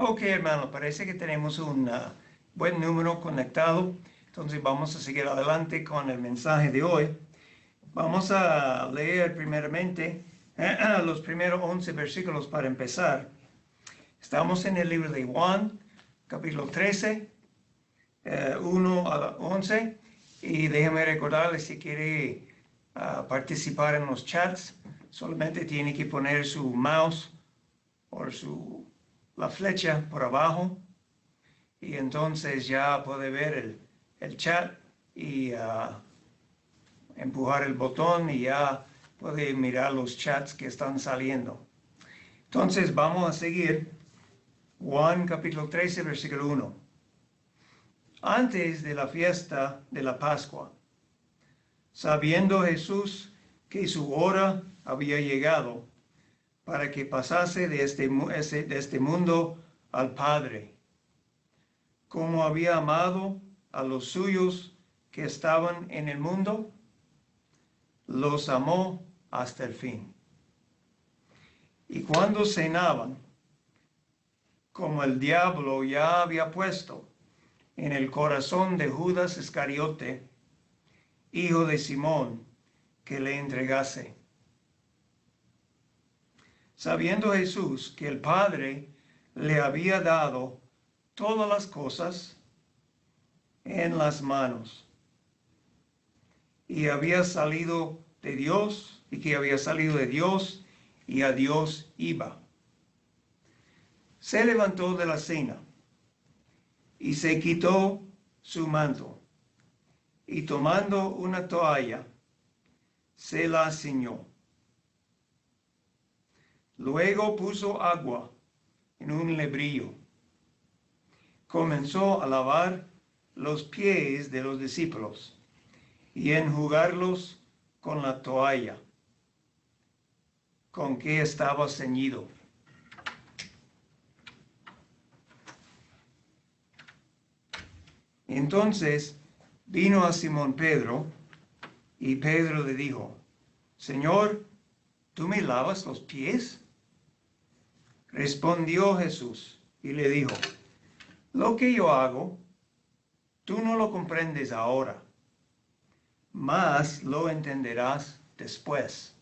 Ok, hermano, parece que tenemos un buen número conectado. Entonces vamos a seguir adelante con el mensaje de hoy. Vamos a leer primeramente los primeros 11 versículos para empezar. Estamos en el libro de Juan, capítulo 13, 1 a 11. Y déjeme recordarles, si quiere participar en los chats, solamente tiene que poner su mouse o la flecha por abajo y entonces ya puede ver el chat y empujar el botón y ya puede mirar los chats que están saliendo. Entonces vamos a seguir Juan capítulo 13 versículo 1. Antes de la fiesta de la Pascua, sabiendo Jesús que su hora había llegado para que pasase de este mundo al Padre, como había amado a los suyos que estaban en el mundo, los amó hasta el fin. Y cuando cenaban, como el diablo ya había puesto en el corazón de Judas Iscariote, hijo de Simón, que le entregase. Sabiendo Jesús que el Padre le había dado todas las cosas en las manos, y había salido de Dios, y que había salido de Dios, y a Dios iba. Se levantó de la cena, y se quitó su manto, y tomando una toalla, se la ciñó. Luego puso agua en un lebrillo. Comenzó a lavar los pies de los discípulos y enjugarlos con la toalla con que estaba ceñido. Entonces vino a Simón Pedro, y Pedro le dijo: Señor, ¿tú me lavas los pies? Respondió Jesús y le dijo: Lo que yo hago, tú no lo comprendes ahora, mas lo entenderás después.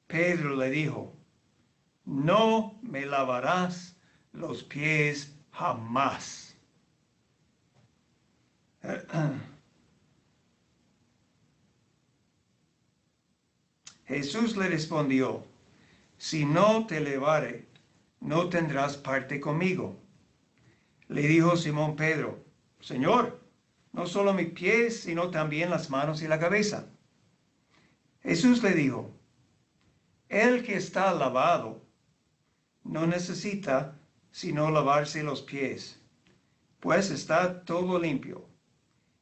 Pedro le dijo: No me lavarás los pies jamás. Jesús le respondió: Si no te lavare, no tendrás parte conmigo. Le dijo Simón Pedro: Señor, no solo mis pies, sino también las manos y la cabeza. Jesús le dijo: El que está lavado no necesita sino lavarse los pies, pues está todo limpio.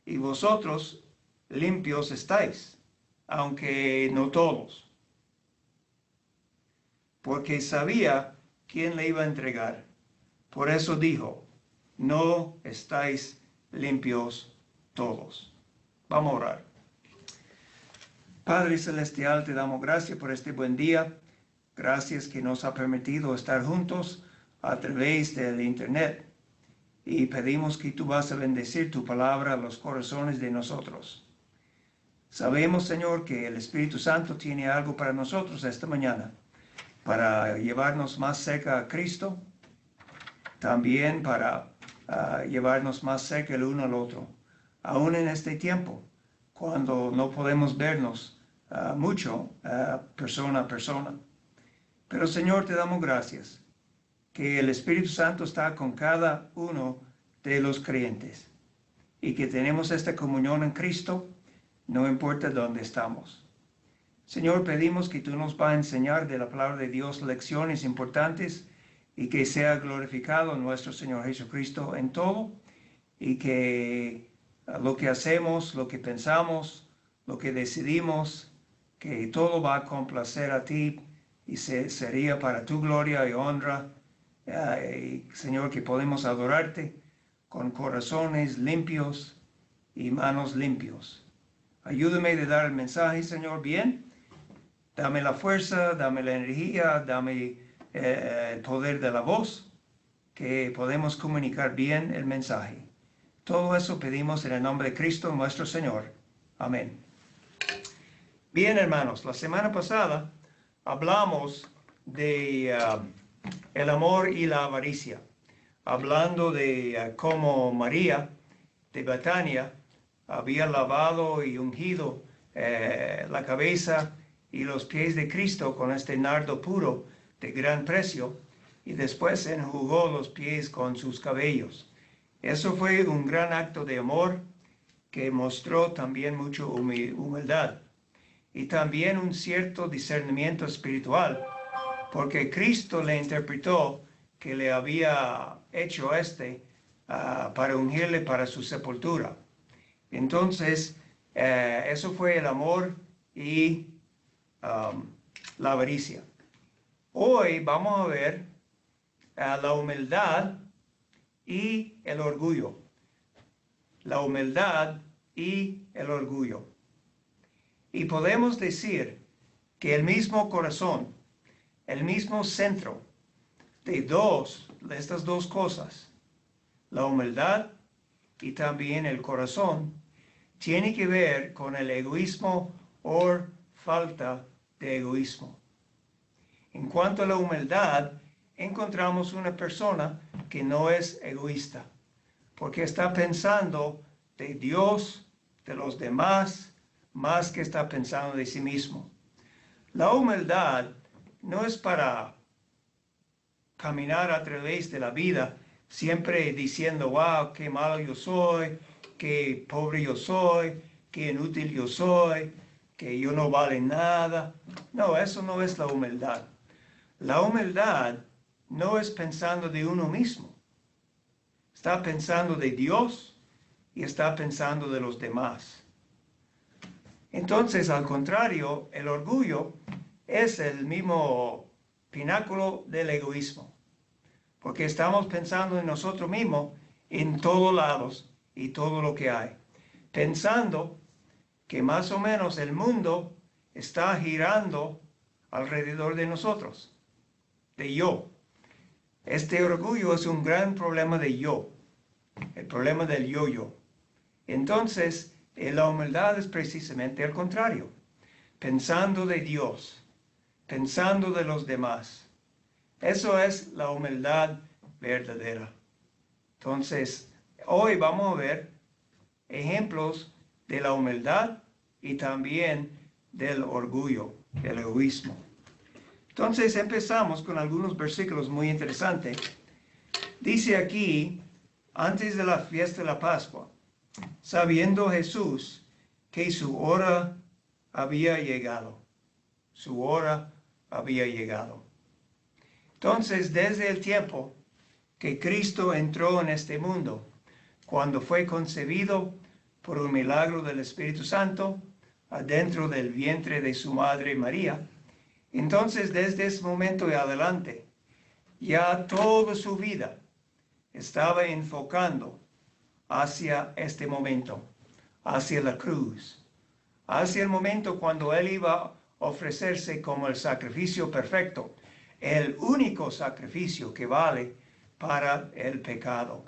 Y vosotros limpios estáis, aunque no todos. Porque sabía quién le iba a entregar. Por eso dijo: No estáis limpios todos. Vamos a orar. Padre Celestial, te damos gracias por este buen día. Gracias que nos ha permitido estar juntos a través del internet. Y pedimos que tú vas a bendecir tu palabra a los corazones de nosotros. Sabemos, Señor, que el Espíritu Santo tiene algo para nosotros esta mañana, para llevarnos más cerca a Cristo, también para llevarnos más cerca el uno al otro, aún en este tiempo, cuando no podemos vernos mucho persona a persona. Pero, Señor, te damos gracias que el Espíritu Santo está con cada uno de los creyentes y que tenemos esta comunión en Cristo, no importa dónde estamos. Señor, pedimos que tú nos vas a enseñar de la palabra de Dios lecciones importantes y que sea glorificado nuestro Señor Jesucristo en todo, y que lo que hacemos, lo que pensamos, lo que decidimos, que todo va a complacer a ti y sería para tu gloria y honra. Y, Señor, que podemos adorarte con corazones limpios y manos limpios. Ayúdame de dar el mensaje, Señor, bien. Dame la fuerza, dame la energía, dame el poder de la voz, que podemos comunicar bien el mensaje. Todo eso pedimos en el nombre de Cristo nuestro Señor. Amén. Bien, hermanos, la semana pasada hablamos de el amor y la avaricia, hablando de cómo María de Betania había lavado y ungido la cabeza y los pies de Cristo con este nardo puro de gran precio, y después enjugó los pies con sus cabellos. Eso fue un gran acto de amor que mostró también mucha humildad y también un cierto discernimiento espiritual, porque Cristo le interpretó que le había hecho para ungirle para su sepultura. Entonces, eso fue el amor y la avaricia. Hoy vamos a ver la humildad y el orgullo. La humildad y el orgullo. Y podemos decir que el mismo corazón, el mismo centro de estas dos cosas, la humildad y también el corazón, tiene que ver con el egoísmo o falta de egoísmo. En cuanto a la humildad, encontramos una persona que no es egoísta, porque está pensando de Dios, de los demás, más que está pensando de sí mismo. La humildad no es para caminar a través de la vida siempre diciendo, wow, qué malo yo soy, qué pobre yo soy, qué inútil yo soy, que yo no vale nada. No, eso no es la humildad. La humildad no es pensando de uno mismo. Está pensando de Dios y está pensando de los demás. Entonces, al contrario, el orgullo es el mismo pináculo del egoísmo, porque estamos pensando en nosotros mismos en todos lados y todo lo que hay, pensando que más o menos el mundo está girando alrededor de nosotros, de yo. Este orgullo es un gran problema de yo, el problema del yo-yo. Entonces, la humildad es precisamente al contrario, pensando de Dios, pensando de los demás. Eso es la humildad verdadera. Entonces, hoy vamos a ver ejemplos de la humildad y también del orgullo, del egoísmo. Entonces empezamos con algunos versículos muy interesantes. Dice aquí, antes de la fiesta de la Pascua, sabiendo Jesús que su hora había llegado. Su hora había llegado. Entonces, desde el tiempo que Cristo entró en este mundo, cuando fue concebido por un milagro del Espíritu Santo, adentro del vientre de su madre María, entonces desde ese momento y adelante, ya toda su vida estaba enfocando hacia este momento, hacia la cruz, hacia el momento cuando Él iba a ofrecerse como el sacrificio perfecto, el único sacrificio que vale para el pecado.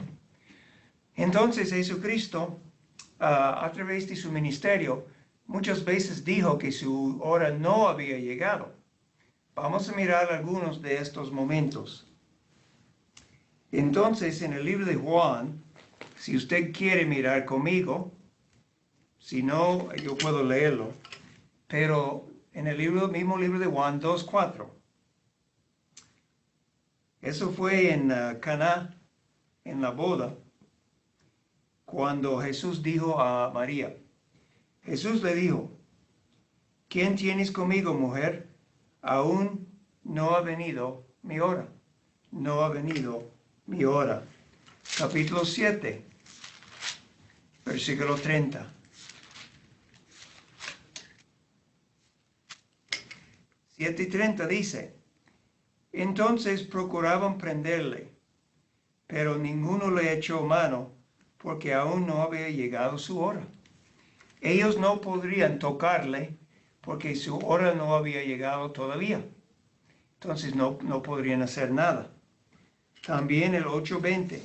Entonces Jesucristo, a través de su ministerio, muchas veces dijo que su hora no había llegado. Vamos a mirar algunos de estos momentos. Entonces, en el libro de Juan, si usted quiere mirar conmigo, si no, yo puedo leerlo, pero en el mismo libro de Juan 2:4. Eso fue en Caná, en la boda, cuando Jesús dijo a María, Jesús le dijo, ¿quién tienes conmigo, mujer? Aún no ha venido mi hora. No ha venido mi hora. Capítulo 7, versículo 30. 7:30 dice, entonces procuraban prenderle, pero ninguno le echó mano, porque aún no había llegado su hora. Ellos no podrían tocarle, porque su hora no había llegado todavía. Entonces no podrían hacer nada. También el 8:20.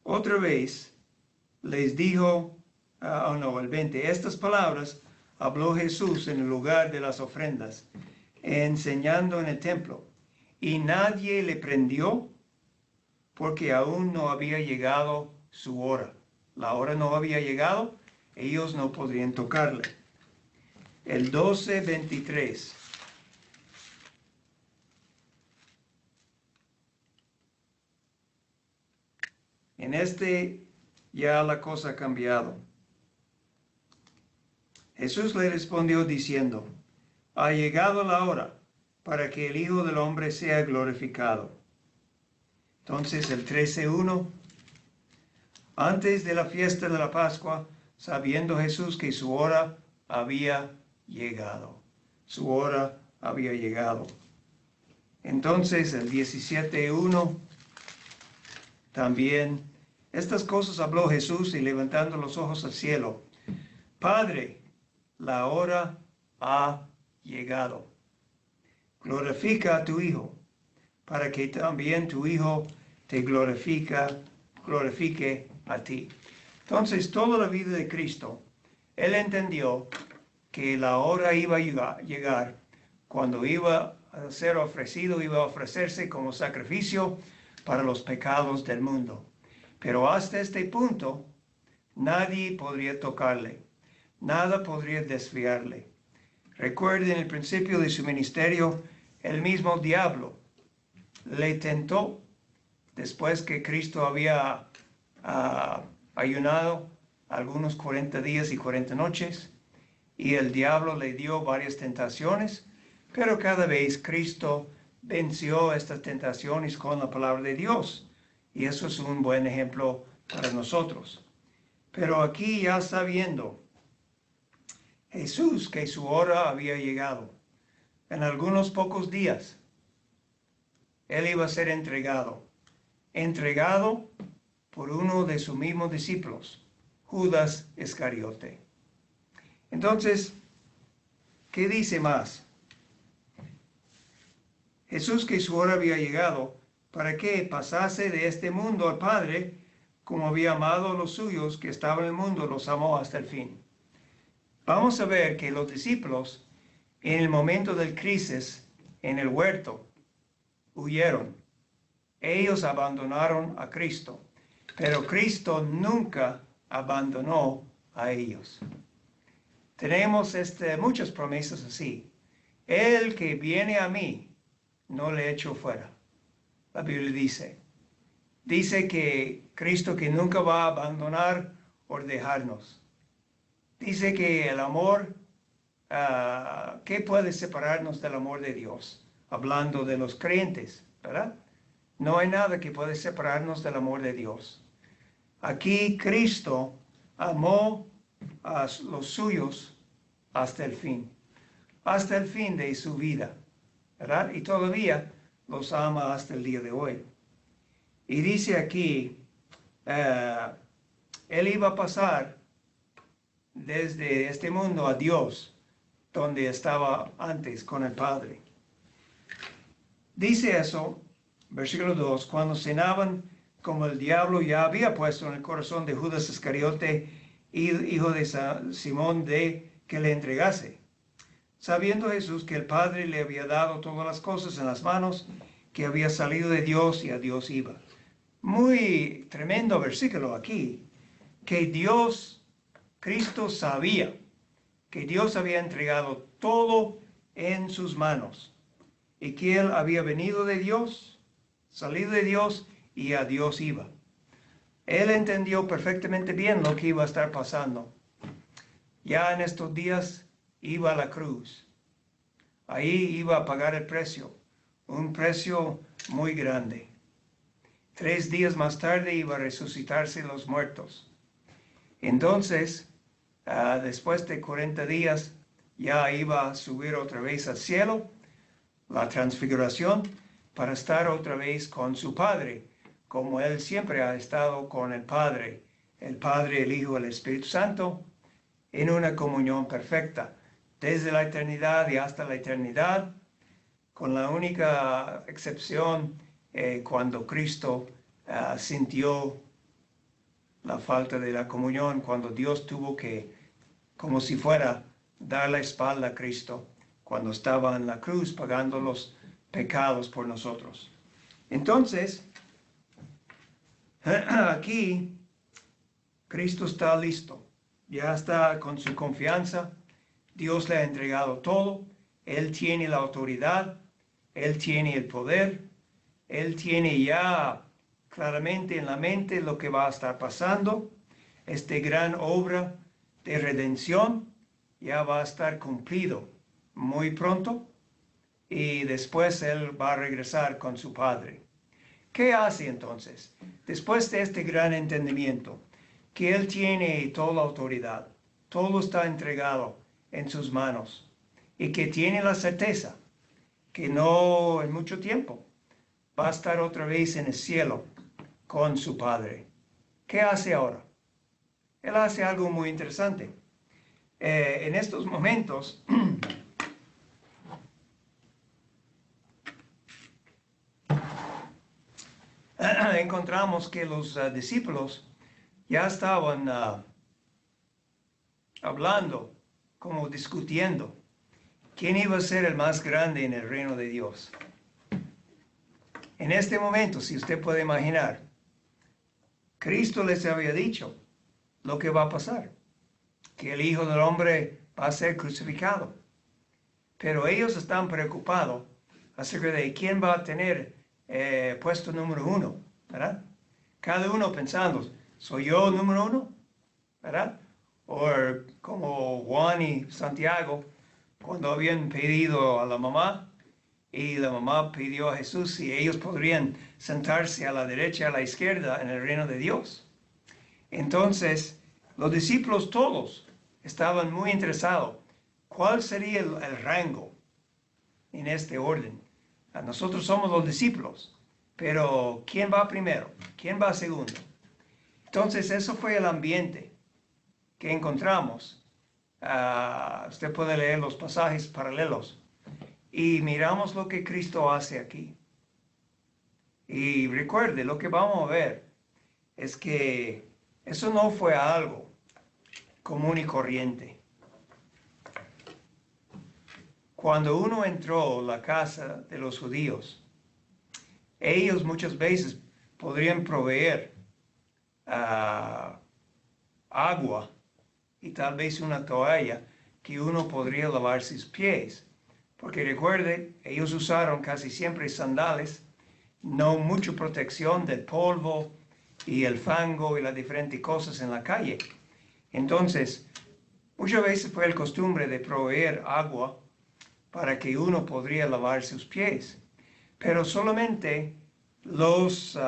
Otra vez les dijo, el 20, estas palabras habló Jesús en el lugar de las ofrendas, enseñando en el templo. Y nadie le prendió porque aún no había llegado su hora. La hora no había llegado, ellos no podrían tocarle. El 12:23. En este ya la cosa ha cambiado. Jesús le respondió diciendo, ha llegado la hora para que el Hijo del Hombre sea glorificado. Entonces el 13:1, antes de la fiesta de la Pascua, sabiendo Jesús que su hora había llegado. Su hora había llegado. Entonces el 17:1, también, estas cosas habló Jesús y levantando los ojos al cielo, Padre, la hora ha llegado. Glorifica a tu Hijo, para que también tu Hijo te glorifique a ti. Entonces, toda la vida de Cristo, Él entendió que la hora iba a llegar cuando iba a ser ofrecido, iba a ofrecerse como sacrificio para los pecados del mundo. Pero hasta este punto, nadie podría tocarle, nada podría desviarle. Recuerden el principio de su ministerio, el mismo diablo le tentó después que Cristo había ayunado algunos 40 días y 40 noches, y el diablo le dio varias tentaciones, pero cada vez Cristo venció estas tentaciones con la palabra de Dios, y eso es un buen ejemplo para nosotros. Pero aquí ya está viendo Jesús que su hora había llegado. En algunos pocos días, Él iba a ser entregado por uno de sus mismos discípulos, Judas Iscariote. Entonces, ¿qué dice más? Jesús que su hora había llegado para que pasase de este mundo al Padre, como había amado a los suyos que estaban en el mundo, los amó hasta el fin. Vamos a ver que los discípulos, en el momento del crisis, en el huerto, huyeron. Ellos abandonaron a Cristo, pero Cristo nunca abandonó a ellos. Tenemos muchas promesas así. El que viene a mí, no le echo fuera. La Biblia dice que Cristo que nunca va a abandonar o dejarnos. Dice que el amor, ¿qué puede separarnos del amor de Dios? Hablando de los creyentes, ¿verdad? No hay nada que puede separarnos del amor de Dios. Aquí Cristo amó a los suyos hasta el fin de su vida, ¿verdad? Y todavía los ama hasta el día de hoy. Y dice aquí, Él iba a pasar desde este mundo a Dios, donde estaba antes con el Padre. Dice eso, versículo 2, cuando cenaban, como el diablo ya había puesto en el corazón de Judas Iscariote, hijo de Simón, de que le entregase. Sabiendo Jesús que el Padre le había dado todas las cosas en las manos, que había salido de Dios y a Dios iba. Muy tremendo versículo aquí, que Cristo sabía que Dios había entregado todo en sus manos y que Él había venido de Dios, salido de Dios y a Dios iba. Él entendió perfectamente bien lo que iba a estar pasando. Ya en estos días iba a la cruz. Ahí iba a pagar el precio, un precio muy grande. 3 días más tarde iba a resucitarse los muertos. Entonces, después de 40 días, ya iba a subir otra vez al cielo, la transfiguración, para estar otra vez con su Padre, como Él siempre ha estado con el Padre, el Hijo, el Espíritu Santo, en una comunión perfecta. desde la eternidad y hasta la eternidad, con la única excepción cuando Cristo sintió la falta de la comunión, cuando Dios tuvo que, como si fuera, dar la espalda a Cristo, cuando estaba en la cruz pagando los pecados por nosotros. Entonces, aquí Cristo está listo, ya está con su confianza, Dios le ha entregado todo, Él tiene la autoridad, Él tiene el poder, Él tiene ya claramente en la mente lo que va a estar pasando. Esta gran obra de redención ya va a estar cumplido muy pronto y después Él va a regresar con su Padre. ¿Qué hace entonces? Después de este gran entendimiento, que Él tiene toda la autoridad, todo está entregado en sus manos y que tiene la certeza que no en mucho tiempo va a estar otra vez en el cielo con su Padre. ¿Qué hace ahora? Él hace algo muy interesante. En estos momentos, encontramos que los discípulos ya estaban hablando, como discutiendo, quién iba a ser el más grande en el reino de Dios. En este momento, si usted puede imaginar, Cristo les había dicho lo que va a pasar, que el Hijo del Hombre va a ser crucificado. Pero ellos están preocupados acerca de quién va a tener puesto número 1, ¿verdad? Cada uno pensando, ¿soy yo número 1? ¿Verdad? O como Juan y Santiago, cuando habían pedido a la mamá, y la mamá pidió a Jesús si ellos podrían sentarse a la derecha, a la izquierda en el reino de Dios. Entonces, los discípulos todos estaban muy interesados. ¿Cuál sería el rango en este orden? Nosotros somos los discípulos, pero ¿quién va primero? ¿Quién va segundo? Entonces, eso fue el ambiente que encontramos. Usted puede leer los pasajes paralelos. Y miramos lo que Cristo hace aquí. Y recuerde, lo que vamos a ver es que eso no fue algo común y corriente. Cuando uno entró a la casa de los judíos, ellos muchas veces podrían proveer agua y tal vez una toalla que uno podría lavar sus pies. Porque recuerde, ellos usaron casi siempre sandales, no mucha protección del polvo y el fango y las diferentes cosas en la calle. Entonces, muchas veces fue la costumbre de proveer agua para que uno podría lavar sus pies. Pero solamente los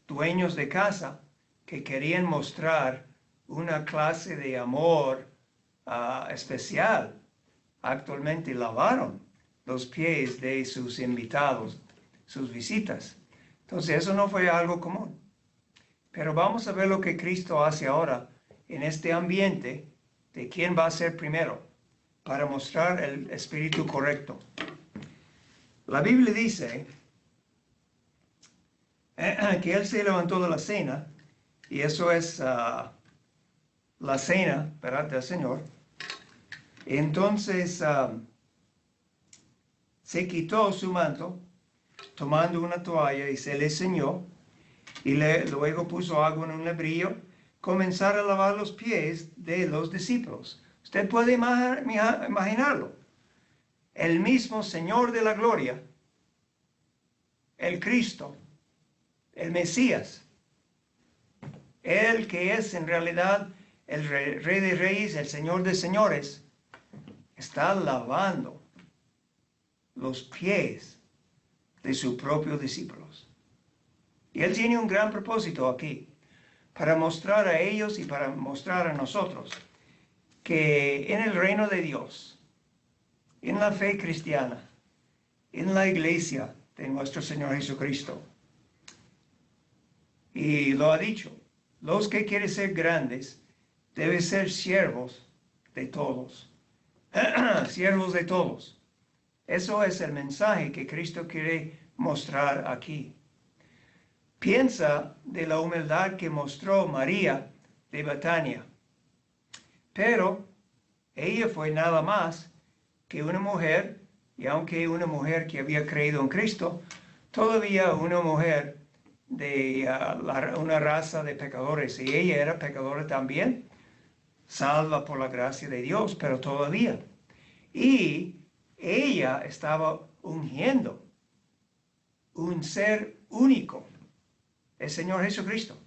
dueños de casa que querían mostrar una clase de amor especial, actualmente lavaron los pies de sus invitados, sus visitas. Entonces eso no fue algo común. Pero vamos a ver lo que Cristo hace ahora en este ambiente de quién va a ser primero para mostrar el espíritu correcto. La Biblia dice que Él se levantó de la cena y eso es la cena, ¿verdad?, del Señor. Entonces se quitó su manto, tomando una toalla y se le ceñó, y luego puso agua en un lebrillo, comenzar a lavar los pies de los discípulos. Usted puede imaginarlo. El mismo Señor de la gloria, el Cristo, el Mesías, el que es en realidad el Rey de Reyes, el Señor de Señores, está lavando los pies de sus propios discípulos. Y Él tiene un gran propósito aquí, para mostrar a ellos y para mostrar a nosotros que en el reino de Dios, en la fe cristiana, en la iglesia de nuestro Señor Jesucristo, y lo ha dicho, los que quieren ser grandes deben ser siervos de todos. siervos de todos. Eso es el mensaje que Cristo quiere mostrar aquí. Piensa de la humildad que mostró María de Betania. Pero ella fue nada más que una mujer, y aunque una mujer que había creído en Cristo, todavía una mujer de una raza de pecadores. Y ella era pecadora también, salva por la gracia de Dios, pero todavía. Y ella estaba ungiendo un ser único, el Señor Jesucristo.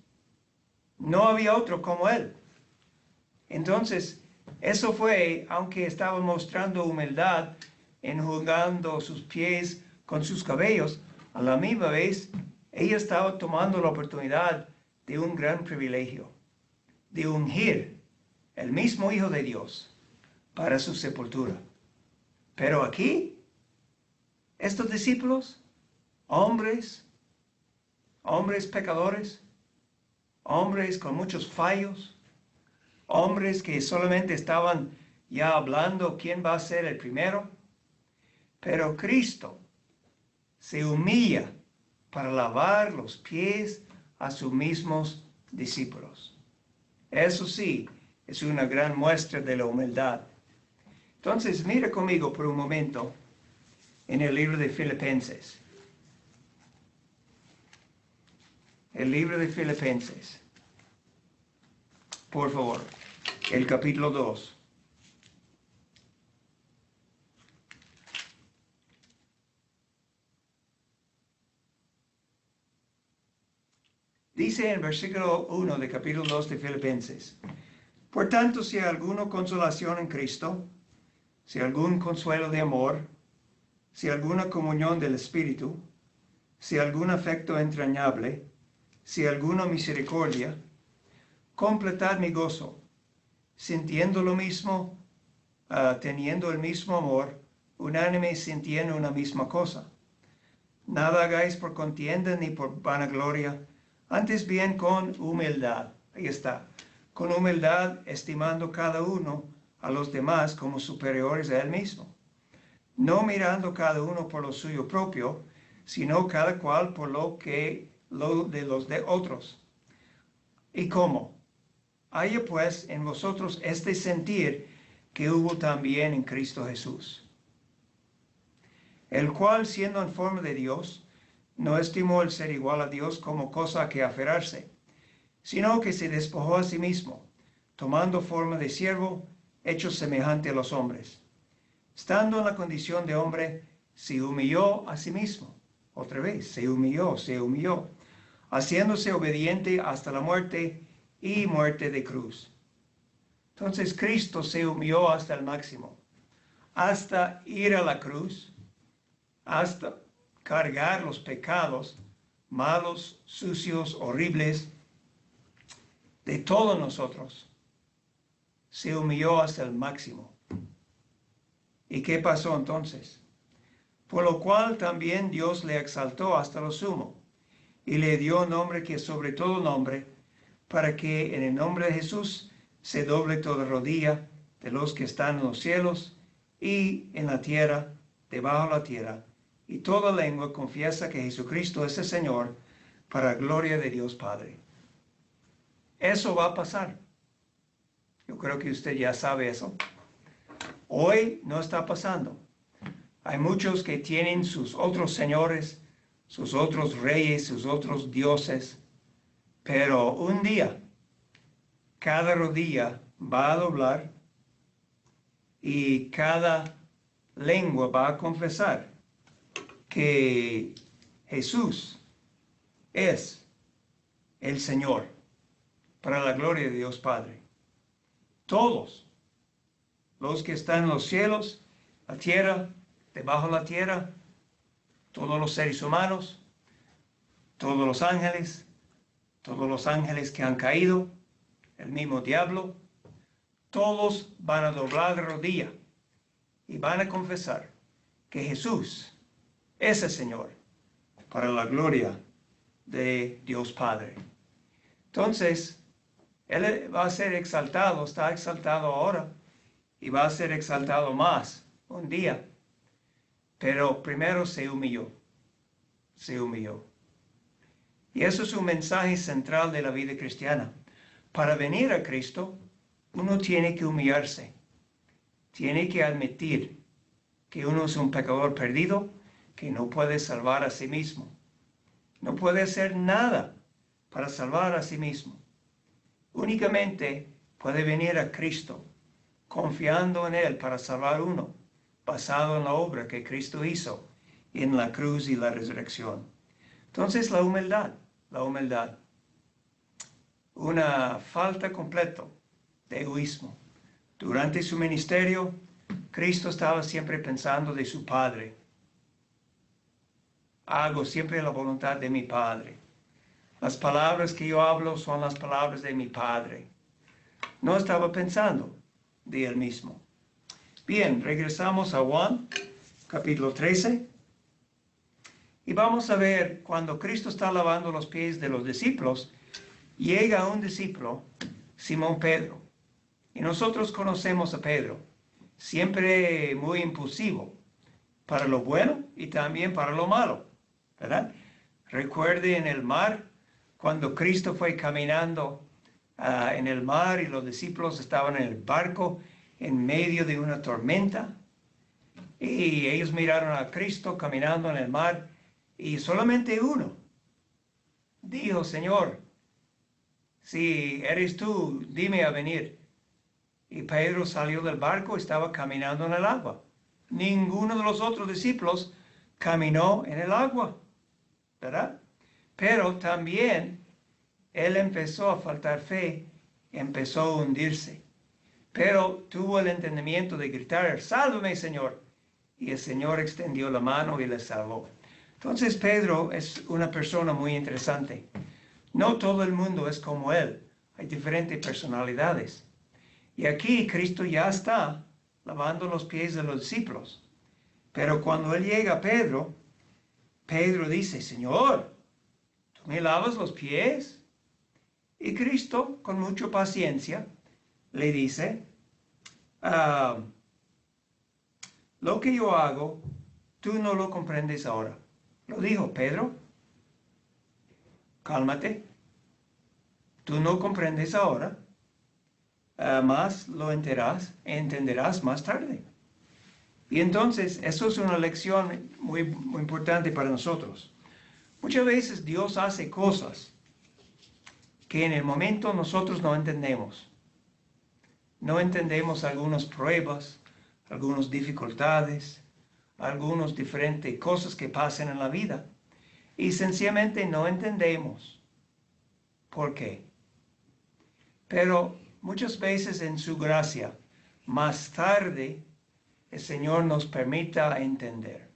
No había otro como Él. Entonces, eso fue, aunque estaba mostrando humildad, enjugando sus pies con sus cabellos, a la misma vez, ella estaba tomando la oportunidad de un gran privilegio, de ungir el mismo Hijo de Dios para su sepultura. Pero aquí, estos discípulos, hombres pecadores, hombres con muchos fallos, hombres que solamente estaban ya hablando quién va a ser el primero, pero Cristo se humilla para lavar los pies a sus mismos discípulos. Eso sí, es una gran muestra de la humildad. Entonces, mira conmigo por un momento en el libro de Filipenses. El libro de Filipenses. Por favor, el capítulo 2. Dice en el versículo 1 de capítulo 2 de Filipenses: Por tanto, si hay alguna consolación en Cristo, si algún consuelo de amor, si alguna comunión del Espíritu, si algún afecto entrañable, si alguna misericordia, completad mi gozo, sintiendo lo mismo, teniendo el mismo amor, unánime sintiendo una misma cosa. Nada hagáis por contienda ni por vanagloria, antes bien con humildad. Ahí está. Con humildad, estimando cada uno a los demás como superiores a él mismo, no mirando cada uno por lo suyo propio, sino cada cual por lo de los de otros. ¿Y cómo? Haya pues en vosotros este sentir que hubo también en Cristo Jesús, el cual, siendo en forma de Dios, no estimó el ser igual a Dios como cosa a que aferrarse, sino que se despojó a sí mismo, tomando forma de siervo, hecho semejante a los hombres. Estando en la condición de hombre, se humilló a sí mismo. Otra vez, se humilló, haciéndose obediente hasta la muerte y muerte de cruz. Entonces Cristo se humilló hasta el máximo, hasta ir a la cruz, hasta cargar los pecados malos, sucios, horribles de todos nosotros. Se humilló hasta el máximo. ¿Y qué pasó entonces? Por lo cual también Dios le exaltó hasta lo sumo y le dio nombre que es sobre todo nombre, para que en el nombre de Jesús se doble toda rodilla de los que están en los cielos y en la tierra, debajo de la tierra, y toda lengua confiesa que Jesucristo es el Señor, para gloria de Dios Padre. Eso va a pasar. Yo creo que usted ya sabe eso. Hoy no está pasando. Hay muchos que tienen sus otros señores, sus otros reyes, sus otros dioses, pero un día cada rodilla va a doblar y cada lengua va a confesar que Jesús es el Señor, para la gloria de Dios Padre. Todos los que están en los cielos, la tierra, debajo de la tierra, todos los seres humanos, todos los ángeles que han caído, el mismo diablo, todos van a doblar de rodilla y van a confesar que Jesús es el Señor, para la gloria de Dios Padre. Entonces, Él va a ser exaltado, está exaltado ahora, y va a ser exaltado más un día. Pero primero se humilló. Se humilló. Y eso es un mensaje central de la vida cristiana. Para venir a Cristo, uno tiene que humillarse. Tiene que admitir que uno es un pecador perdido, que no puede salvar a sí mismo. No puede hacer nada para salvar a sí mismo. Únicamente puede venir a Cristo, confiando en Él para salvar uno, basado en la obra que Cristo hizo en la cruz y la resurrección. Entonces la humildad. Una falta completa de egoísmo. Durante su ministerio, Cristo estaba siempre pensando de su Padre. Hago siempre la voluntad de mi Padre. Las palabras que yo hablo son las palabras de mi Padre. No estaba pensando de Él mismo. Bien, regresamos a Juan, capítulo 13. Y vamos a ver, cuando Cristo está lavando los pies de los discípulos, llega un discípulo, Simón Pedro. Y nosotros conocemos a Pedro, siempre muy impulsivo, para lo bueno y también para lo malo, ¿verdad? Recuerde en el mar, cuando Cristo fue caminando en el mar y los discípulos estaban en el barco en medio de una tormenta. Y ellos miraron a Cristo caminando en el mar y solamente uno dijo, Señor, si eres tú, dime a venir. Y Pedro salió del barco y estaba caminando en el agua. Ninguno de los otros discípulos caminó en el agua, ¿verdad? Pero también él empezó a faltar fe, empezó a hundirse. Pero tuvo el entendimiento de gritar, sálvame, Señor. Y el Señor extendió la mano y le salvó. Entonces Pedro es una persona muy interesante. No todo el mundo es como él. Hay diferentes personalidades. Y aquí Cristo ya está lavando los pies de los discípulos. Pero cuando él llega a Pedro, Pedro dice, Señor, ¿tú me lavas los pies? Y Cristo, con mucha paciencia, le dice, lo que yo hago, tú no lo comprendes ahora. Lo dijo Pedro, cálmate, tú no comprendes ahora, más lo entenderás más tarde. Y entonces, eso es una lección muy, muy importante para nosotros. Muchas veces Dios hace cosas que en el momento nosotros no entendemos. No entendemos algunas pruebas, algunas dificultades, algunas diferentes cosas que pasan en la vida. Y sencillamente no entendemos por qué. Pero muchas veces en su gracia, más tarde, el Señor nos permita entender.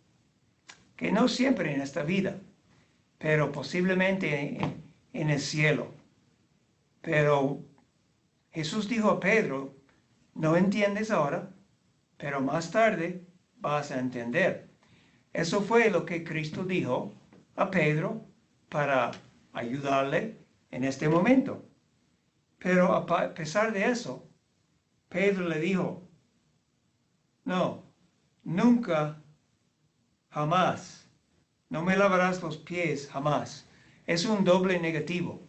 Que no siempre en esta vida, pero posiblemente en el cielo. Pero Jesús dijo a Pedro, no entiendes ahora, pero más tarde vas a entender. Eso fue lo que Cristo dijo a Pedro para ayudarle en este momento. Pero a pesar de eso, Pedro le dijo, no, nunca, jamás, no me lavarás los pies, jamás. Es un doble negativo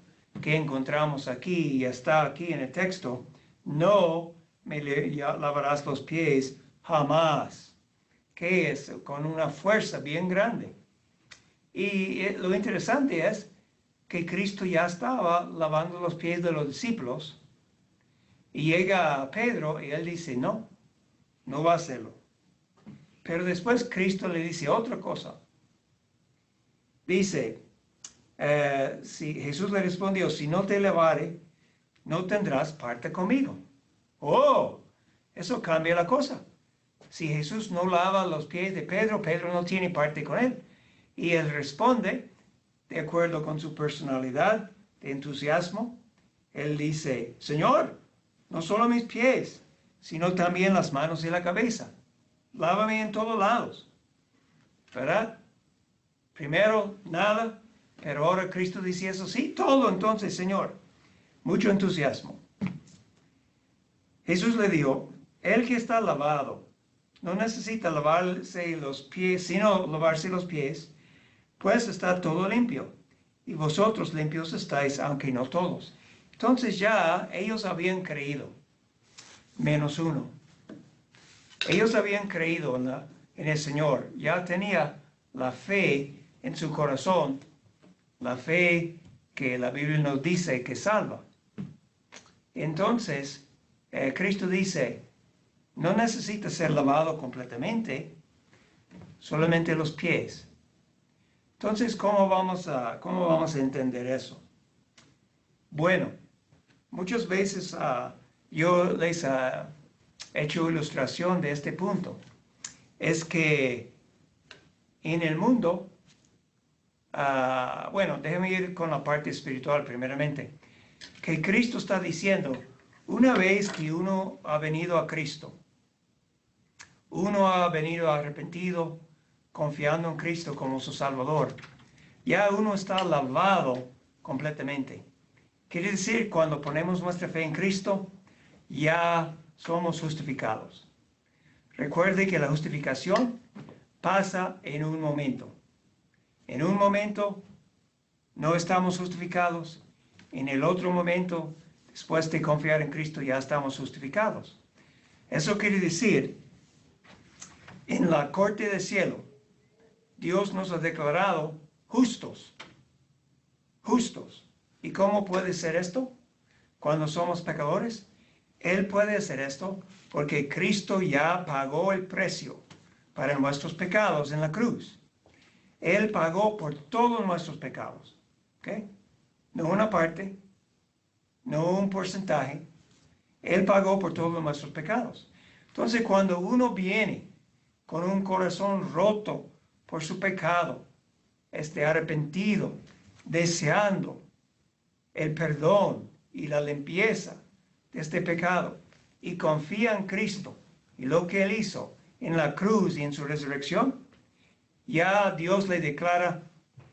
que encontramos aquí y está aquí en el texto. No me lavarás los pies, jamás. Que es con una fuerza bien grande. Y lo interesante es que Cristo ya estaba lavando los pies de los discípulos y llega a Pedro y él dice, no, no va a hacerlo. Pero después Cristo le dice otra cosa. Dice, si Jesús le respondió, si no te lavare, no tendrás parte conmigo. Oh, eso cambia la cosa. Si Jesús no lava los pies de Pedro, Pedro no tiene parte con él. Y él responde, de acuerdo con su personalidad de entusiasmo, él dice, Señor, no solo mis pies, sino también las manos y la cabeza. Lávame en todos lados. ¿Verdad? Primero, nada, pero ahora Cristo dice eso, sí, todo entonces, Señor. Mucho entusiasmo. Jesús le dijo, El que está lavado no necesita lavarse los pies, sino lavarse los pies, pues está todo limpio. Y vosotros limpios estáis, aunque no todos. Entonces ya ellos habían creído, menos uno. Ellos habían creído en el Señor. Ya tenía la fe en su corazón, la fe que la Biblia nos dice que salva. Entonces, Cristo dice, no necesita ser lavado completamente, solamente los pies. Entonces, ¿cómo vamos a entender eso? Bueno, muchas veces yo les he hecho ilustración de este punto. Es que en el mundo, bueno, déjeme ir con la parte espiritual primeramente, que Cristo está diciendo, una vez que uno ha venido a Cristo, uno ha venido arrepentido, confiando en Cristo como su Salvador, ya uno está lavado completamente. Quiere decir, cuando ponemos nuestra fe en Cristo, ya somos justificados. Recuerde que la justificación pasa en un momento. En un momento no estamos justificados. En el otro momento, después de confiar en Cristo, ya estamos justificados. Eso quiere decir, en la corte del cielo, Dios nos ha declarado justos. Justos. ¿Y cómo puede ser esto? Cuando somos pecadores. Él puede hacer esto porque Cristo ya pagó el precio para nuestros pecados en la cruz. Él pagó por todos nuestros pecados. ¿Okay? No una parte, no un porcentaje. Él pagó por todos nuestros pecados. Entonces, cuando uno viene con un corazón roto por su pecado, arrepentido, deseando el perdón y la limpieza de este pecado, y confía en Cristo y lo que Él hizo en la cruz y en su resurrección, ya Dios le declara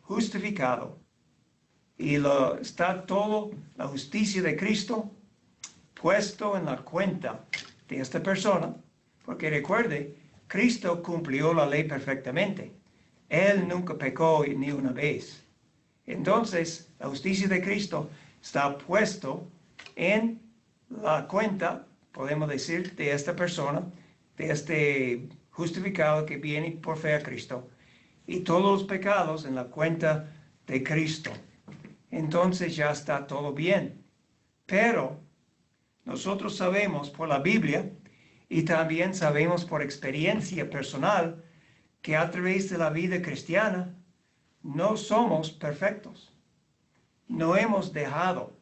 justificado. Y está todo, la justicia de Cristo, puesto en la cuenta de esta persona, porque recuerde, Cristo cumplió la ley perfectamente. Él nunca pecó ni una vez. Entonces, la justicia de Cristo está puesto en la cuenta, podemos decir, de esta persona, de este justificado que viene por fe a Cristo, y todos los pecados en la cuenta de Cristo. Entonces ya está todo bien. Pero nosotros sabemos por la Biblia y también sabemos por experiencia personal que a través de la vida cristiana no somos perfectos. No hemos dejado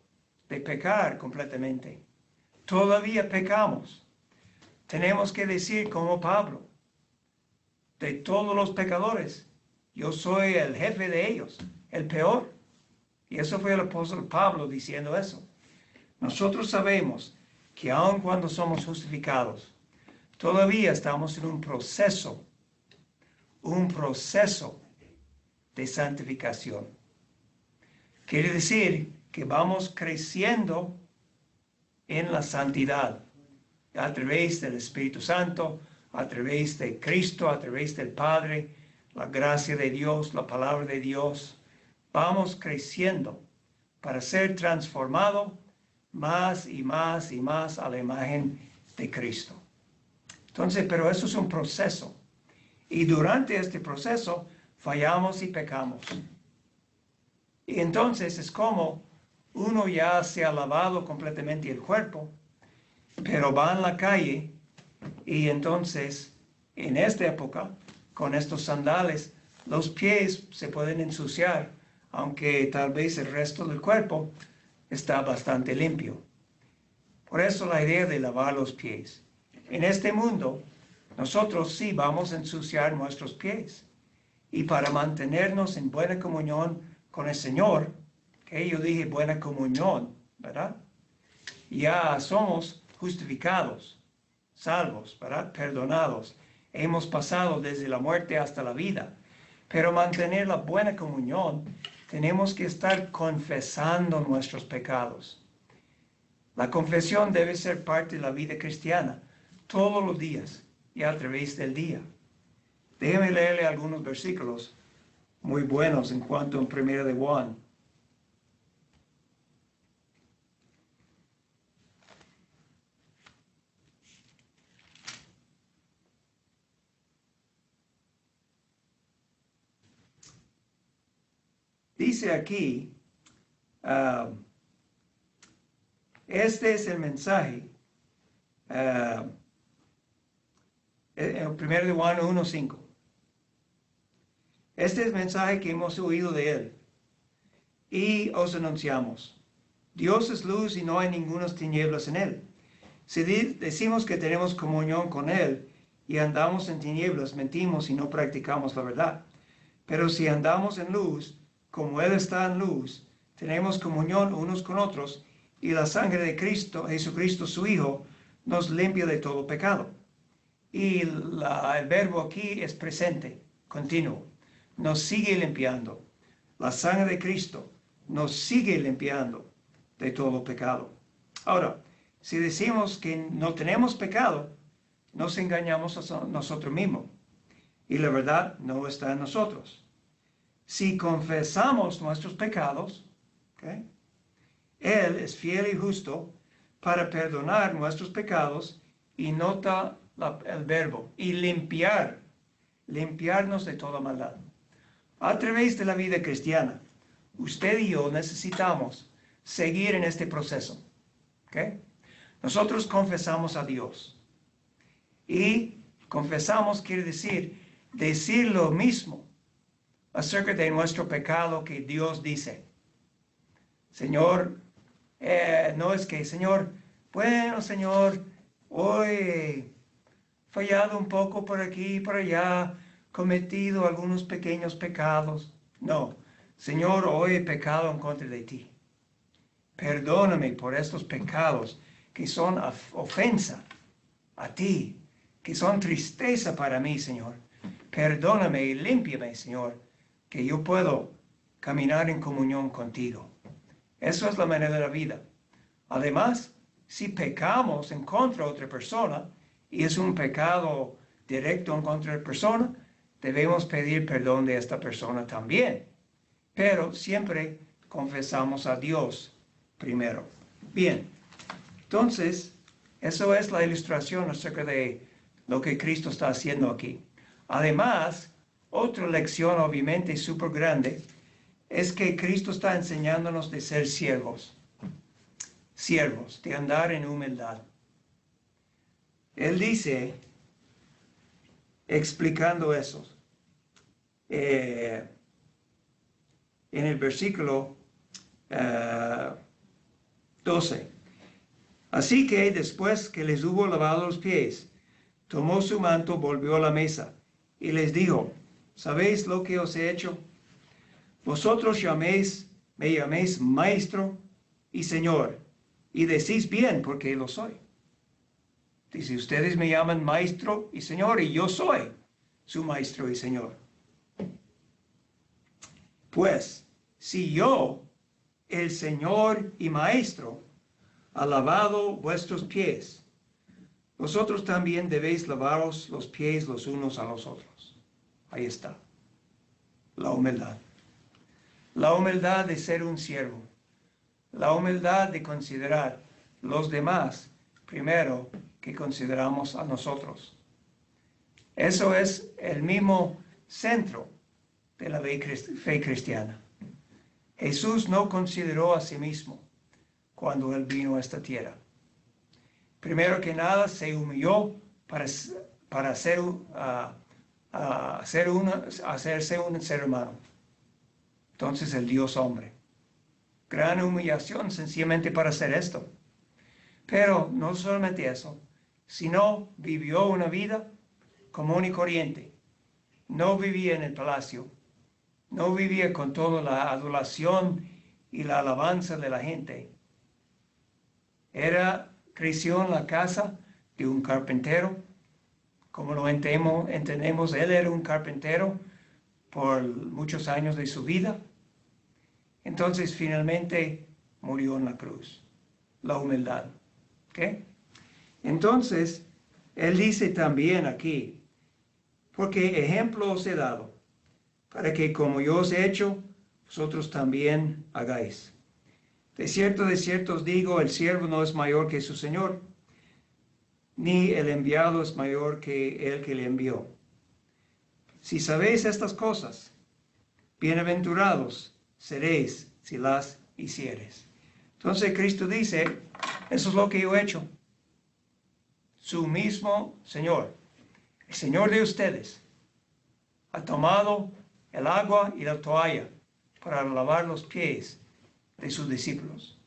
de pecar completamente. Todavía pecamos. Tenemos que decir como Pablo, de todos los pecadores, yo soy el jefe de ellos, el peor. Y eso fue el apóstol Pablo diciendo eso. Nosotros sabemos que aun cuando somos justificados, todavía estamos en un proceso de santificación. Quiere decir que vamos creciendo en la santidad a través del Espíritu Santo, a través de Cristo, a través del Padre, la gracia de Dios, la palabra de Dios. Vamos creciendo para ser transformado más y más y más a la imagen de Cristo. Entonces, pero eso es un proceso. Y durante este proceso fallamos y pecamos. Y entonces es como uno ya se ha lavado completamente el cuerpo, pero va en la calle y entonces en esta época, con estos sandales, los pies se pueden ensuciar, aunque tal vez el resto del cuerpo está bastante limpio. Por eso la idea de lavar los pies. En este mundo, nosotros sí vamos a ensuciar nuestros pies. Y para mantenernos en buena comunión con el Señor, que yo dije buena comunión, ¿verdad? Ya somos justificados, salvos, ¿verdad? Perdonados. Hemos pasado desde la muerte hasta la vida. Pero mantener la buena comunión, tenemos que estar confesando nuestros pecados. La confesión debe ser parte de la vida cristiana. todos los días y a través del día. Déjeme leerle algunos versículos muy buenos en cuanto a 1 de Juan. Dice aquí, este es el mensaje, en 1 de Juan 1:5. Este es el mensaje que hemos oído de él y os anunciamos. Dios es luz y no hay ninguna tinieblas en él. Si decimos que tenemos comunión con él y andamos en tinieblas, mentimos y no practicamos la verdad. Pero si andamos en luz, como él está en luz, tenemos comunión unos con otros y la sangre de Cristo, Jesucristo su Hijo, nos limpia de todo pecado. Y el verbo aquí es presente, continuo. Nos sigue limpiando. La sangre de Cristo nos sigue limpiando de todo pecado. Ahora, si decimos que no tenemos pecado, nos engañamos a nosotros mismos. Y la verdad no está en nosotros. Si confesamos nuestros pecados, ¿okay? Él es fiel y justo para perdonar nuestros pecados y nota el verbo, y limpiarnos de toda maldad. A través de la vida cristiana, usted y yo necesitamos seguir en este proceso. ¿Okay? Nosotros confesamos a Dios. Y confesamos quiere decir lo mismo acerca de nuestro pecado que Dios dice. Señor, no es que, Señor, bueno, Señor, hoy he fallado un poco por aquí y por allá, cometido algunos pequeños pecados. No, Señor, hoy he pecado en contra de ti. Perdóname por estos pecados que son ofensa a ti, que son tristeza para mí, Señor. Perdóname y límpiame, Señor, que yo puedo caminar en comunión contigo. Eso es la manera de la vida. Además, si pecamos en contra de otra persona, y es un pecado directo en contra de la persona, debemos pedir perdón de esta persona también. Pero siempre confesamos a Dios primero. Bien, entonces, eso es la ilustración acerca de lo que Cristo está haciendo aquí. Además, otra lección obviamente súper grande es que Cristo está enseñándonos de ser siervos, de andar en humildad. Él dice, explicando eso, en el versículo 12. Así que después que les hubo lavado los pies, tomó su manto, volvió a la mesa y les dijo, ¿sabéis lo que os he hecho? Vosotros me llaméis maestro y señor, y decís bien porque lo soy. Dice, ustedes me llaman maestro y señor, y yo soy su maestro y señor. Pues, si yo, el señor y maestro, ha lavado vuestros pies, vosotros también debéis lavaros los pies los unos a los otros. Ahí está. La humildad. La humildad de ser un siervo. La humildad de considerar los demás primero que consideramos a nosotros. Eso es el mismo centro de la fe cristiana. Jesús no consideró a sí mismo cuando él vino a esta tierra. Primero que nada se humilló para hacerse un ser humano. Entonces el Dios hombre. Gran humillación sencillamente para hacer esto. Pero no solamente eso, sino vivió una vida común y corriente. No vivía en el palacio. No vivía con toda la adoración y la alabanza de la gente. Creció en la casa de un carpintero. Como lo entendemos, él era un carpintero por muchos años de su vida. Entonces finalmente murió en la cruz. La humildad. ¿Okay? Entonces, Él dice también aquí, porque ejemplo os he dado, para que como yo os he hecho, vosotros también hagáis. De cierto os digo, el siervo no es mayor que su Señor, ni el enviado es mayor que el que le envió. Si sabéis estas cosas, bienaventurados seréis si las hiciereis. Entonces Cristo dice, eso es lo que yo he hecho. Su mismo Señor, el Señor de ustedes, ha tomado el agua y la toalla para lavar los pies de sus discípulos.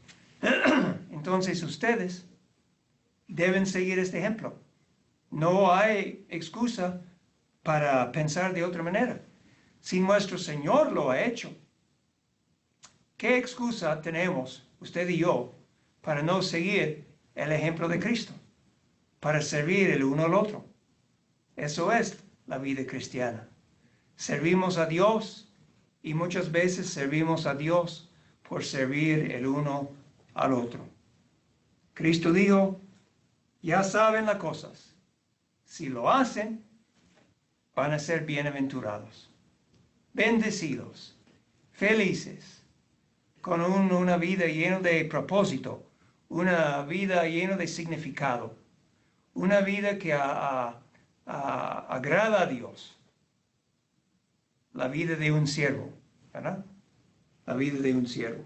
Entonces ustedes deben seguir este ejemplo. No hay excusa para pensar de otra manera. Si nuestro Señor lo ha hecho, ¿qué excusa tenemos usted y yo para no seguir el ejemplo de Cristo? Para servir el uno al otro. Eso es la vida cristiana. Servimos a Dios y muchas veces servimos a Dios por servir el uno al otro. Cristo dijo, ya saben las cosas. Si lo hacen, van a ser bienaventurados, bendecidos, felices, con una vida llena de propósito, una vida llena de significado, una vida que agrada a Dios. La vida de un siervo, ¿verdad? La vida de un siervo.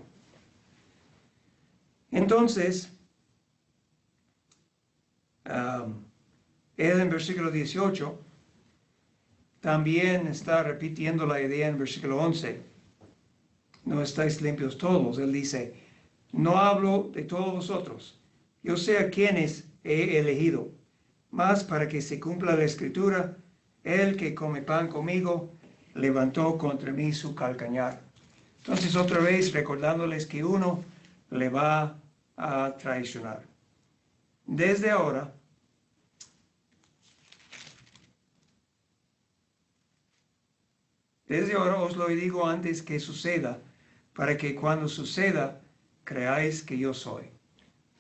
Entonces, él en versículo 18 también está repitiendo la idea en versículo 11. No estáis limpios todos. Él dice, no hablo de todos vosotros. Yo sé a quienes he elegido. Mas para que se cumpla la escritura, el que come pan conmigo, levantó contra mí su calcañar. Entonces otra vez recordándoles que uno le va a traicionar. Desde ahora, os lo digo antes que suceda, para que cuando suceda, creáis que yo soy.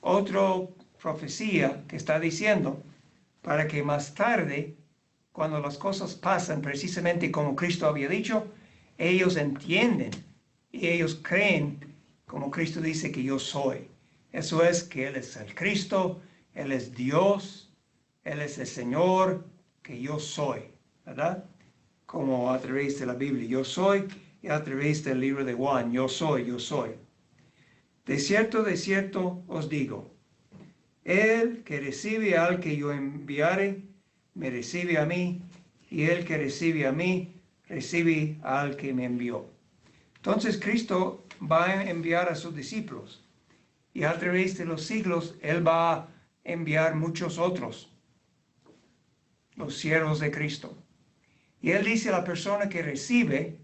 Otra profecía que está diciendo, para que más tarde, cuando las cosas pasan precisamente como Cristo había dicho, ellos entienden y ellos creen, como Cristo dice, que yo soy. Eso es que Él es el Cristo, Él es Dios, Él es el Señor, que yo soy, ¿verdad? Como a través de la Biblia, yo soy, y a través del libro de Juan, yo soy, yo soy. De cierto os digo, el que recibe al que yo enviare, me recibe a mí, y el que recibe a mí, recibe al que me envió. Entonces Cristo va a enviar a sus discípulos, y a través de los siglos, Él va a enviar muchos otros, los siervos de Cristo. Y Él dice a la persona que recibe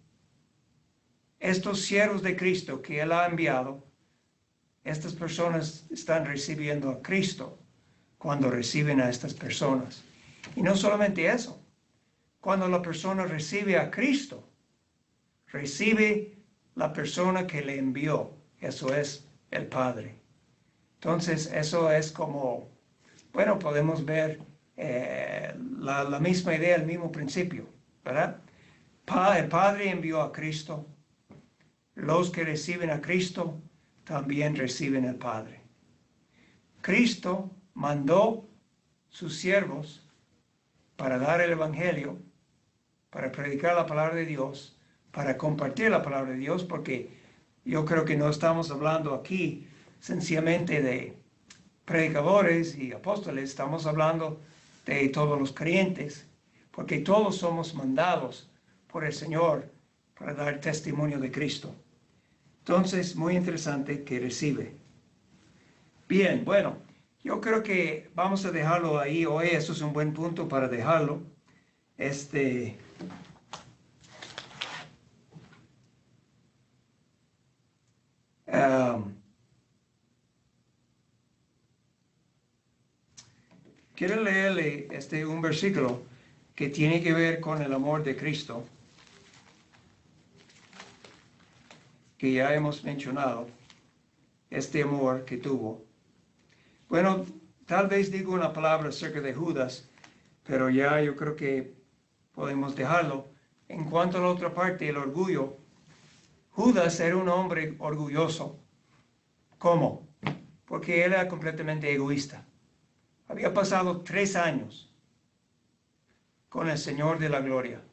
estos siervos de Cristo que Él ha enviado, estas personas están recibiendo a Cristo cuando reciben a estas personas. Y no solamente eso, cuando la persona recibe a Cristo, recibe la persona que le envió, eso es el Padre. Entonces, eso es como, bueno, podemos ver la misma idea, el mismo principio, ¿verdad? El Padre envió a Cristo, los que reciben a Cristo también reciben al Padre. Cristo mandó sus siervos para dar el Evangelio, para predicar la palabra de Dios, para compartir la palabra de Dios, porque yo creo que no estamos hablando aquí sencillamente de predicadores y apóstoles, estamos hablando de todos los creyentes, porque todos somos mandados por el Señor para dar testimonio de Cristo. Entonces, muy interesante que recibe. Bien, bueno, yo creo que vamos a dejarlo ahí hoy. Eso es un buen punto para dejarlo. Quiero leerle un versículo que tiene que ver con el amor de Cristo, que ya hemos mencionado, este amor que tuvo. Bueno, tal vez digo una palabra acerca de Judas, pero ya yo creo que podemos dejarlo. En cuanto a la otra parte, el orgullo, Judas era un hombre orgulloso. ¿Cómo? Porque él era completamente egoísta. Había pasado 3 años con el Señor de la Gloria,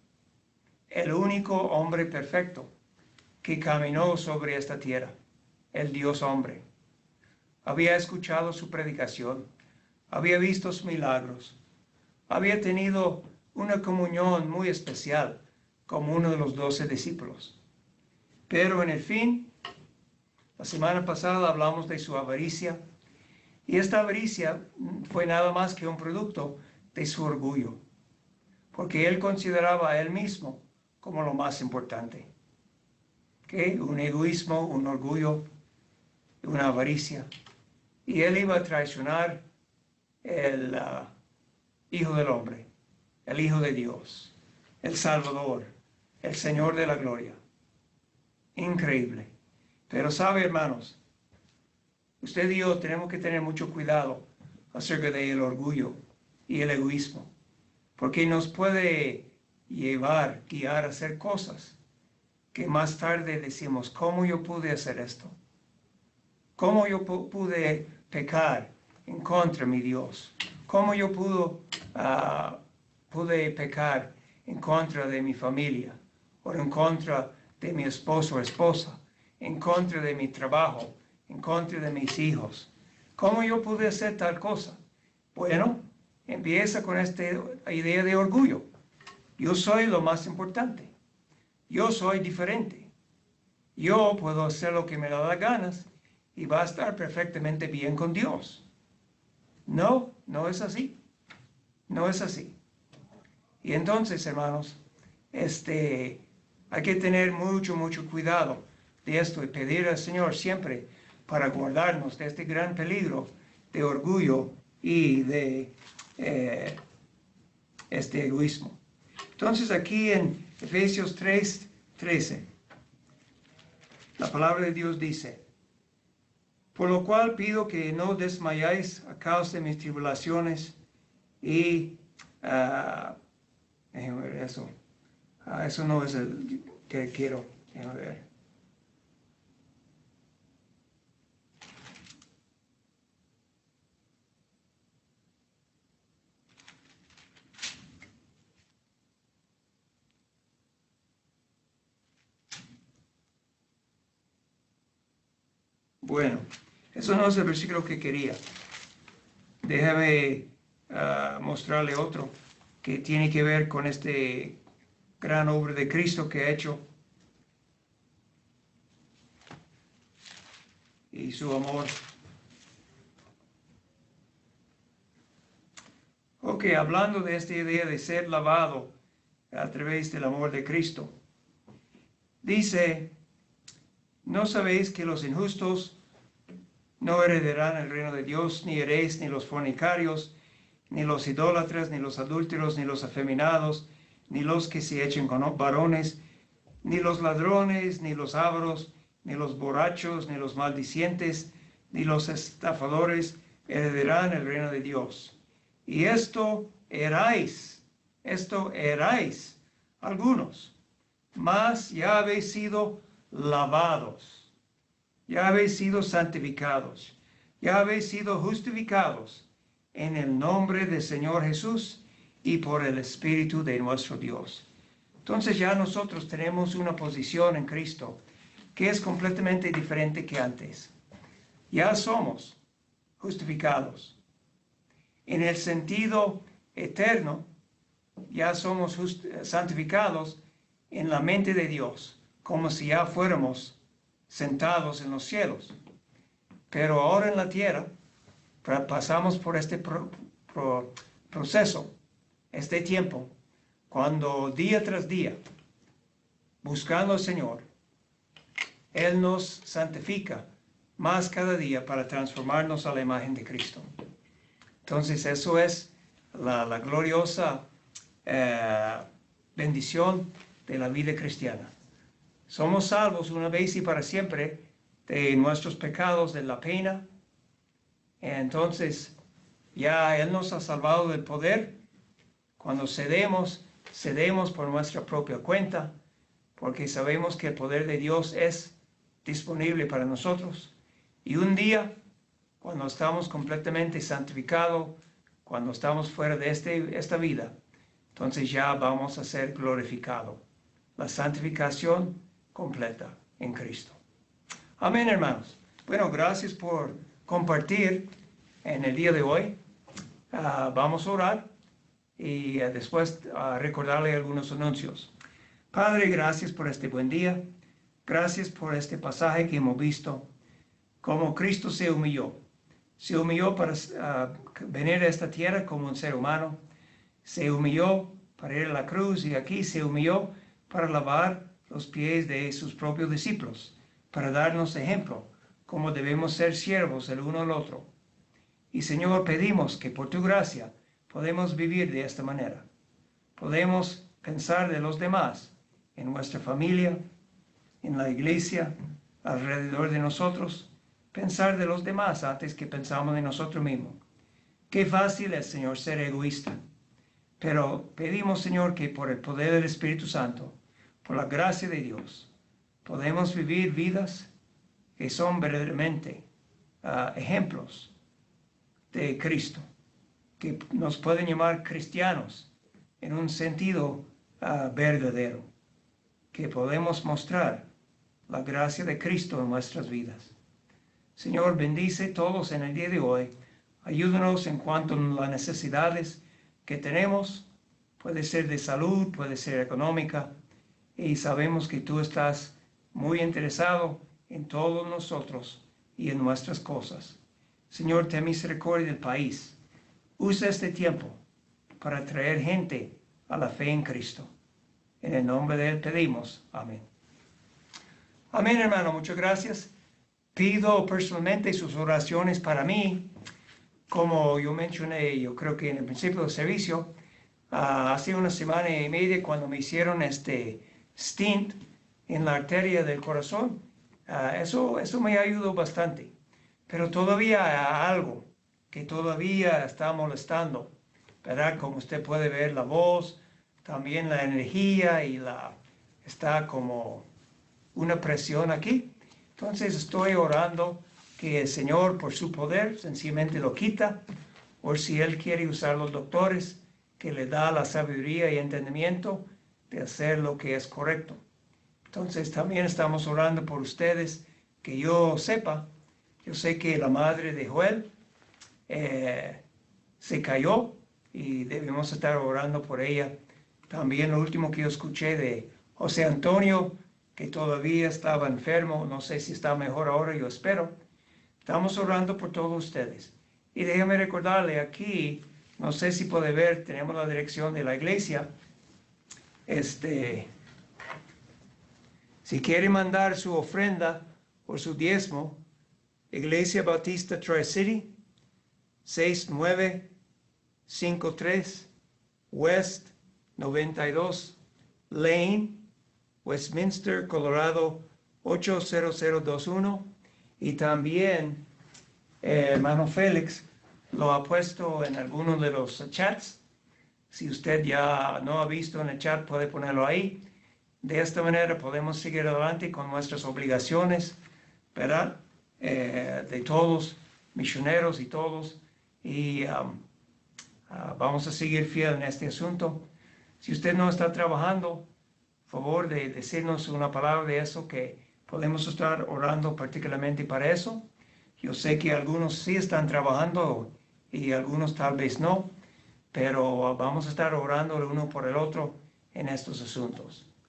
el único hombre perfecto que caminó sobre esta tierra, el Dios hombre. Había escuchado su predicación, había visto sus milagros, había tenido una comunión muy especial como uno de los 12 discípulos. Pero en el fin, la semana pasada hablamos de su avaricia, y esta avaricia fue nada más que un producto de su orgullo, porque él consideraba a él mismo como lo más importante. ¿Okay? Un egoísmo, un orgullo, una avaricia. Y él iba a traicionar el Hijo del Hombre, el Hijo de Dios, el Salvador, el Señor de la Gloria. Increíble. Pero sabe, hermanos, usted y yo tenemos que tener mucho cuidado acerca del orgullo y el egoísmo, porque nos puede guiar a hacer cosas que más tarde decimos, ¿cómo yo pude hacer esto? ¿Cómo yo pude pecar en contra de mi Dios? ¿Cómo yo pude pecar en contra de mi familia? O en contra de mi esposo o esposa? En contra de mi trabajo? En contra de mis hijos? ¿Cómo yo pude hacer tal cosa? Bueno, empieza con esta idea de orgullo. Yo soy lo más importante. Yo soy diferente. Yo puedo hacer lo que me da las ganas y va a estar perfectamente bien con Dios. No, no es así. No es así. Y entonces, hermanos, hay que tener mucho cuidado de esto y pedir al Señor siempre para guardarnos de este gran peligro de orgullo y de este egoísmo. Entonces aquí en Efesios 3:13, la palabra de Dios dice, por lo cual pido que no desmayáis a causa de mis tribulaciones y déjenme ver eso. Eso no es el que quiero. Déjenme ver. Bueno, eso no es el versículo que quería. Déjame mostrarle otro que tiene que ver con este gran obra de Cristo que ha hecho y su amor. Ok, hablando de esta idea de ser lavado a través del amor de Cristo. Dice, ¿no sabéis que los injustos no heredarán el reino de Dios, ni heréis, ni los fornicarios, ni los idólatras, ni los adúlteros, ni los afeminados, ni los que se echen con varones, ni los ladrones, ni los avaros, ni los borrachos, ni los maldicientes, ni los estafadores heredarán el reino de Dios? Y esto erais algunos, mas ya habéis sido lavados, ya habéis sido santificados, ya habéis sido justificados en el nombre del Señor Jesús y por el Espíritu de nuestro Dios. Entonces ya nosotros tenemos una posición en Cristo que es completamente diferente que antes. Ya somos justificados. En el sentido eterno, ya somos santificados en la mente de Dios, como si ya fuéramos sentados en los cielos. Pero ahora en la tierra pasamos por este proceso, este tiempo, cuando día tras día, buscando al Señor, Él nos santifica más cada día para transformarnos a la imagen de Cristo. Entonces eso es la gloriosa bendición de la vida cristiana. Somos salvos una vez y para siempre de nuestros pecados, de la pena. Entonces ya Él nos ha salvado del poder Cuando cedemos por nuestra propia cuenta, porque sabemos que el poder de Dios es disponible para nosotros. Y un día, cuando estamos completamente santificados, cuando estamos fuera de esta vida, entonces ya vamos a ser glorificados. La santificación completa en Cristo. Amén, hermanos. Bueno, gracias por compartir en el día de hoy. Vamos a orar y después recordarle algunos anuncios. Padre, gracias por este buen día. Gracias por este pasaje que hemos visto. Cómo Cristo se humilló. Se humilló para venir a esta tierra como un ser humano. Se humilló para ir a la cruz y aquí se humilló para lavar los pies de sus propios discípulos, para darnos ejemplo, cómo debemos ser siervos el uno al otro. Y Señor, pedimos que por tu gracia podemos vivir de esta manera. Podemos pensar de los demás, en nuestra familia, en la iglesia, alrededor de nosotros, pensar de los demás antes que pensamos de nosotros mismos. Qué fácil es, Señor, ser egoísta. Pero pedimos, Señor, que por el poder del Espíritu Santo, por la gracia de Dios, podemos vivir vidas que son verdaderamente ejemplos de Cristo, que nos pueden llamar cristianos en un sentido verdadero, que podemos mostrar la gracia de Cristo en nuestras vidas. Señor, bendice a todos en el día de hoy. Ayúdanos en cuanto a las necesidades que tenemos. Puede ser de salud, puede ser económica. Y sabemos que tú estás muy interesado en todos nosotros y en nuestras cosas. Señor, ten misericordia del país. Usa este tiempo para traer gente a la fe en Cristo. En el nombre de Él pedimos. Amén. Amén, hermano. Muchas gracias. Pido personalmente sus oraciones para mí. Como yo mencioné, yo creo que en el principio del servicio, hace una semana y media cuando me hicieron este stent en la arteria del corazón, eso me ayudó bastante. Pero todavía hay algo que todavía está molestando, ¿verdad? Como usted puede ver, la voz, también la energía y está como una presión aquí. Entonces estoy orando que el Señor, por su poder, sencillamente lo quita, o si Él quiere usar los doctores, que le da la sabiduría y entendimiento de hacer lo que es correcto. Entonces también estamos orando por ustedes, que yo sepa, yo sé que la madre de Joel se cayó y debemos estar orando por ella. También lo último que yo escuché de José Antonio, que todavía estaba enfermo, no sé si está mejor ahora, yo espero. Estamos orando por todos ustedes. Y déjame recordarle aquí, no sé si puede ver, tenemos la dirección de la iglesia. Si quiere mandar su ofrenda o su diezmo, Iglesia Bautista Tri-City, 6953 West 92 Lane, Westminster, Colorado 80021. Y también hermano Félix lo ha puesto en alguno de los chats. Si usted ya no ha visto en el chat, puede ponerlo ahí. De esta manera podemos seguir adelante con nuestras obligaciones, ¿verdad? De todos, misioneros y todos. Y vamos a seguir fiel en este asunto. Si usted no está trabajando, por favor de decirnos una palabra de eso, que podemos estar orando particularmente para eso. Yo sé que algunos sí están trabajando y algunos tal vez no, pero vamos a estar orando el uno por el otro en estos asuntos.